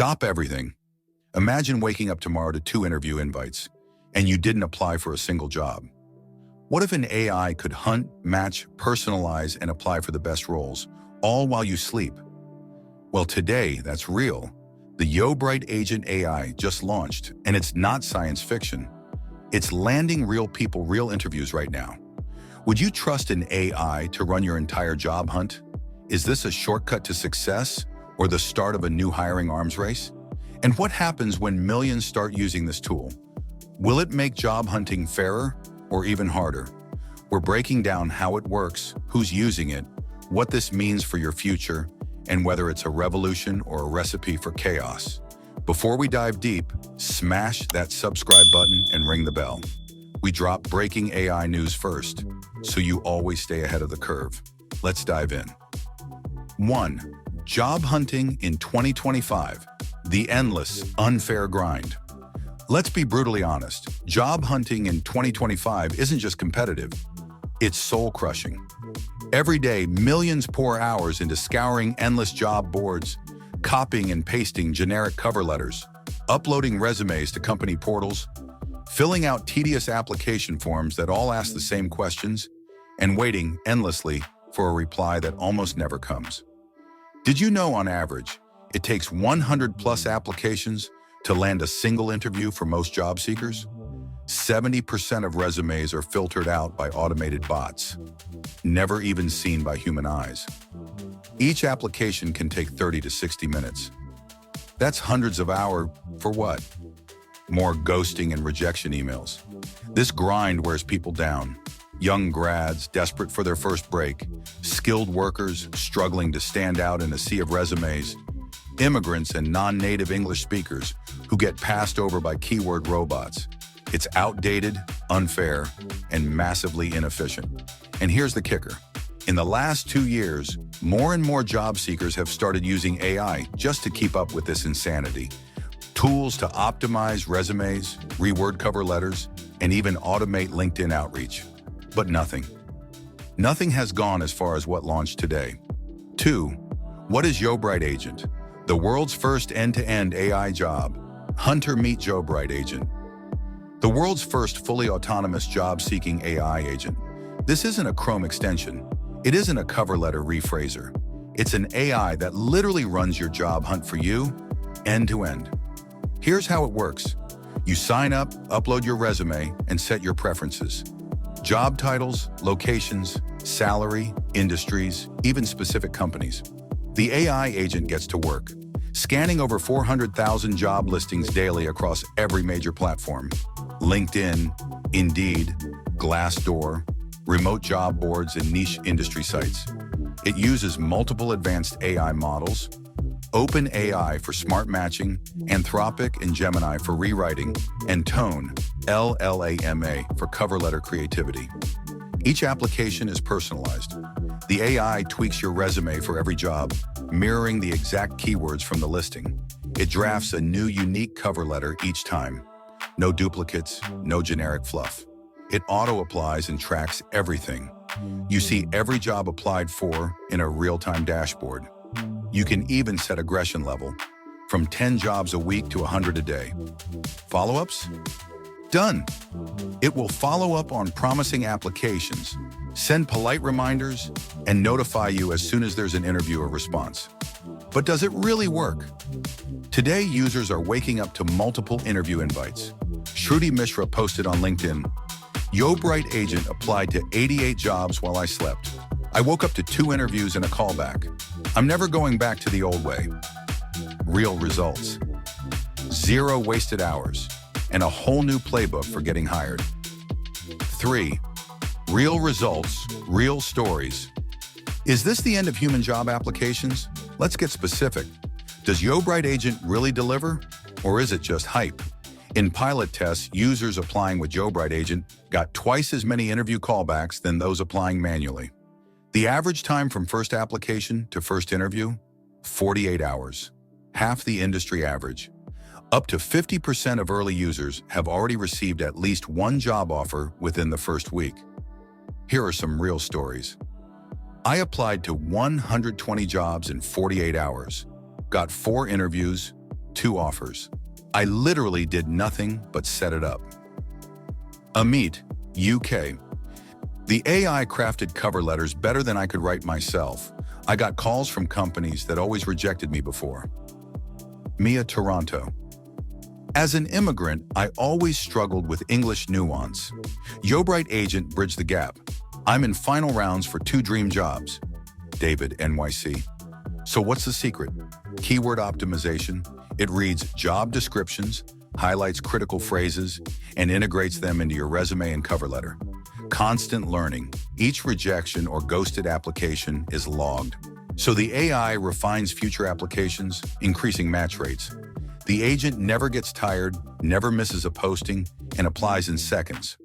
Stop everything. Imagine waking up tomorrow to 2 interview invites, and you didn't apply for a single job. What if an AI could hunt, match, personalize, and apply for the best roles, all while you sleep? Well, today, that's real. The Jobright Agent AI just launched, and it's not science fiction. It's landing real people, real interviews right now. Would you trust an AI to run your entire job hunt? Is this a shortcut to success or the start of a new hiring arms race? And what happens when millions start using this tool? Will it make job hunting fairer or even harder? We're breaking down how it works, who's using it, what this means for your future, and whether it's a revolution or a recipe for chaos. Before we dive deep, smash that subscribe button and ring the bell. We drop breaking AI news first, so you always stay ahead of the curve. Let's dive in. 1. Job hunting in 2025. The endless, unfair grind. Let's be brutally honest. Job hunting in 2025 isn't just competitive, it's soul-crushing. Every day, millions pour hours into scouring endless job boards, copying and pasting generic cover letters, uploading resumes to company portals, filling out tedious application forms that all ask the same questions, and waiting endlessly for a reply that almost never comes. Did you know, on average, it takes 100+ applications to land a single interview for most job seekers? 70% of resumes are filtered out by automated bots, never even seen by human eyes. Each application can take 30 to 60 minutes. That's hundreds of hours for what? More ghosting and rejection emails. This grind wears people down. Young grads desperate for their first break, skilled workers struggling to stand out in a sea of resumes, immigrants and non-native English speakers who get passed over by keyword robots. It's outdated, unfair, and massively inefficient. And here's the kicker. In the last 2 years, more and more job seekers have started using AI just to keep up with this insanity. Tools to optimize resumes, reword cover letters, and even automate LinkedIn outreach. But nothing. Nothing has gone as far as what launched today. 2. What is Jobright Agent? The world's first end-to-end AI job. Hunter meet Jobright Agent. The world's first fully autonomous job-seeking AI agent. This isn't a Chrome extension. It isn't a cover letter rephraser. It's an AI that literally runs your job hunt for you, end to end. Here's how it works. You sign up, upload your resume, and set your preferences. Job titles, locations, salary, industries, even specific companies. The AI agent gets to work, scanning over 400,000 job listings daily across every major platform. LinkedIn, Indeed, Glassdoor, remote job boards, and niche industry sites. It uses multiple advanced AI models, OpenAI for smart matching, Anthropic and Gemini for rewriting, and Tone, LLAMA, for cover letter creativity. Each application is personalized. The AI tweaks your resume for every job, mirroring the exact keywords from the listing. It drafts a new, unique cover letter each time. No duplicates, no generic fluff. It auto-applies and tracks everything. You see every job applied for in a real-time dashboard. You can even set aggression level, from 10 jobs a week to 100 a day. Follow-ups? Done. It will follow up on promising applications, send polite reminders, and notify you as soon as there's an interview or response. But does it really work? Today, users are waking up to multiple interview invites. Shruti Mishra posted on LinkedIn, Jobright Agent applied to 88 jobs while I slept. I woke up to 2 interviews and a callback. I'm never going back to the old way. Real results. 0 wasted hours, and a whole new playbook for getting hired. 3. Real results, real stories. Is this the end of human job applications? Let's get specific. Does Jobright Agent really deliver, or is it just hype? In pilot tests, users applying with Jobright Agent got twice as many interview callbacks than those applying manually. The average time from first application to first interview? 48 hours, half the industry average. Up to 50% of early users have already received at least 1 job offer within the first week. Here are some real stories. I applied to 120 jobs in 48 hours, got 4 interviews, 2 offers. I literally did nothing but set it up. Amit, UK. The AI crafted cover letters better than I could write myself. I got calls from companies that always rejected me before. Mia, Toronto. As an immigrant, I always struggled with English nuance. Jobright Agent bridged the gap. I'm in final rounds for 2 dream jobs. David, NYC. So what's the secret? Keyword optimization. It reads job descriptions, highlights critical phrases, and integrates them into your resume and cover letter. Constant learning. Each rejection or ghosted application is logged. So the AI refines future applications, increasing match rates. The agent never gets tired, never misses a posting, and applies in seconds,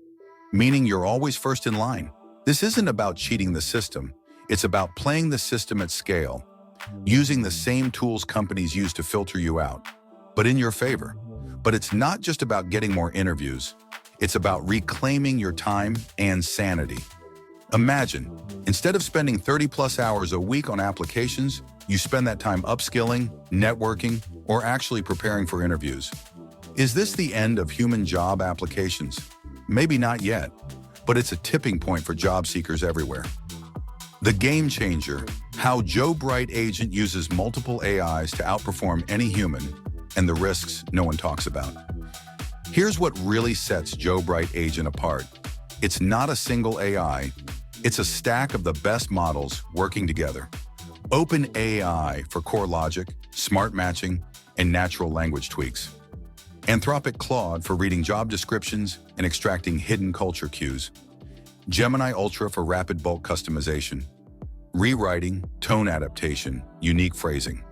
meaning you're always first in line. This isn't about cheating the system. It's about playing the system at scale, using the same tools companies use to filter you out, but in your favor. But it's not just about getting more interviews. It's about reclaiming your time and sanity. Imagine, instead of spending 30+ hours a week on applications, you spend that time upskilling, networking, or actually preparing for interviews. Is this the end of human job applications? Maybe not yet, but it's a tipping point for job seekers everywhere. The game changer, how Jobright Agent uses multiple AIs to outperform any human, and the risks no one talks about. Here's what really sets Jobright Agent apart. It's not a single AI, it's a stack of the best models working together. OpenAI for core logic, smart matching, and natural language tweaks. Anthropic Claude for reading job descriptions and extracting hidden culture cues. Gemini Ultra for rapid bulk customization. Rewriting, tone adaptation, unique phrasing.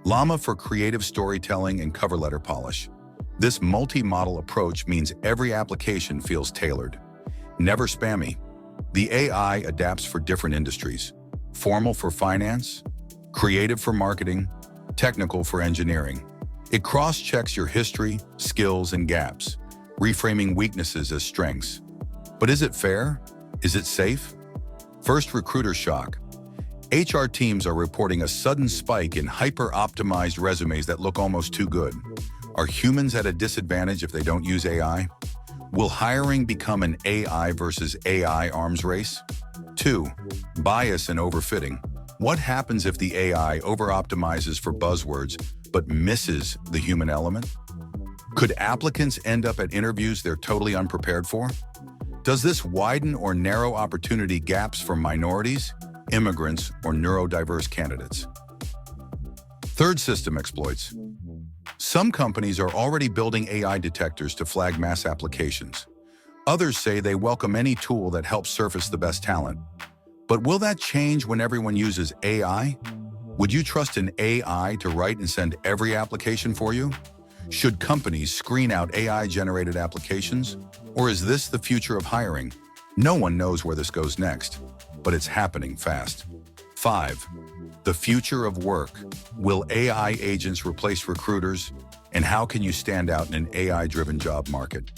Llama for creative storytelling and cover letter polish. This multi-model approach means every application feels tailored. Never spammy. The AI adapts for different industries. Formal for finance, creative for marketing, technical for engineering. It cross-checks your history, skills, and gaps, reframing weaknesses as strengths. But is it fair? Is it safe? First, recruiter shock. HR teams are reporting a sudden spike in hyper-optimized resumes that look almost too good. Are humans at a disadvantage if they don't use AI? Will hiring become an AI versus AI arms race? 2. Bias and overfitting. What happens if the AI over-optimizes for buzzwords but misses the human element? Could applicants end up at interviews they're totally unprepared for? Does this widen or narrow opportunity gaps for minorities, immigrants, or neurodiverse candidates? Third, system exploits. Some companies are already building AI detectors to flag mass applications. Others say they welcome any tool that helps surface the best talent. But will that change when everyone uses AI? Would you trust an AI to write and send every application for you? Should companies screen out AI-generated applications? Or is this the future of hiring? No one knows where this goes next, but it's happening fast. 5. The future of work. Will AI agents replace recruiters? And how can you stand out in an AI-driven job market?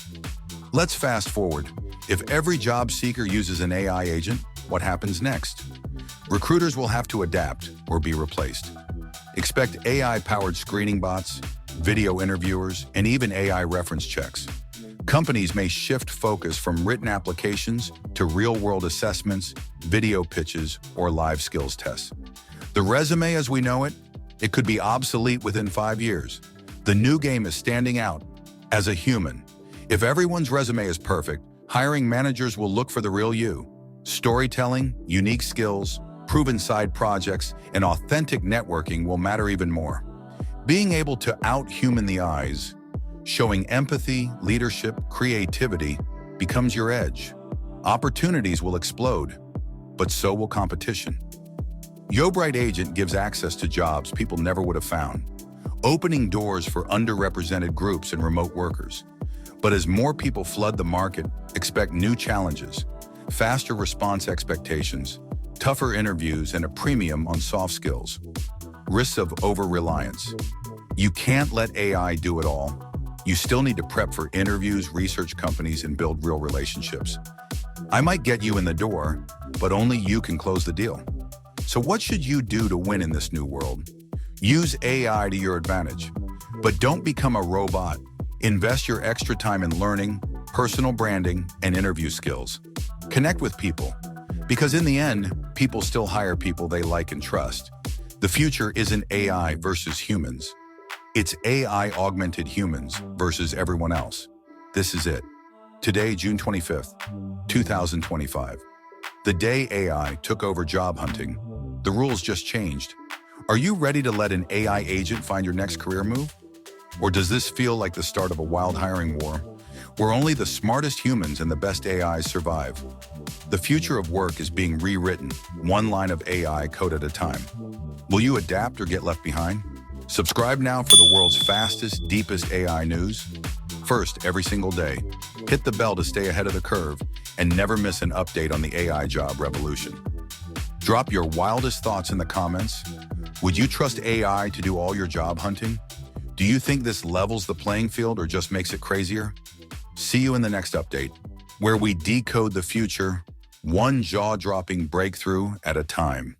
Let's fast forward. If every job seeker uses an AI agent, what happens next? Recruiters will have to adapt or be replaced. Expect AI-powered screening bots, video interviewers, and even AI reference checks. Companies may shift focus from written applications to real-world assessments, video pitches, or live skills tests. The resume as we know it, it could be obsolete within 5 years. The new game is standing out as a human. If everyone's resume is perfect, hiring managers will look for the real you. Storytelling, unique skills, proven side projects, and authentic networking will matter even more. Being able to out-human the eyes, showing empathy, leadership, creativity becomes your edge. Opportunities will explode, but so will competition. Jobright Agent gives access to jobs people never would have found, opening doors for underrepresented groups and remote workers. But as more people flood the market, expect new challenges, faster response expectations, tougher interviews, and a premium on soft skills. Risks of over-reliance. You can't let AI do it all. You still need to prep for interviews, research companies, and build real relationships. I might get you in the door, but only you can close the deal. So what should you do to win in this new world? Use AI to your advantage. But don't become a robot. Invest your extra time in learning, personal branding, and interview skills. Connect with people, because in the end, people still hire people they like and trust. The future isn't AI versus humans. It's AI-augmented humans versus everyone else. This is it. Today, June 25th, 2025. The day AI took over job hunting. The rules just changed. Are you ready to let an AI agent find your next career move? Or does this feel like the start of a wild hiring war, where only the smartest humans and the best AIs survive? The future of work is being rewritten, one line of AI code at a time. Will you adapt or get left behind? Subscribe now for the world's fastest, deepest AI news. First, every single day, hit the bell to stay ahead of the curve and never miss an update on the AI job revolution. Drop your wildest thoughts in the comments. Would you trust AI to do all your job hunting? Do you think this levels the playing field or just makes it crazier? See you in the next update, where we decode the future, one jaw-dropping breakthrough at a time.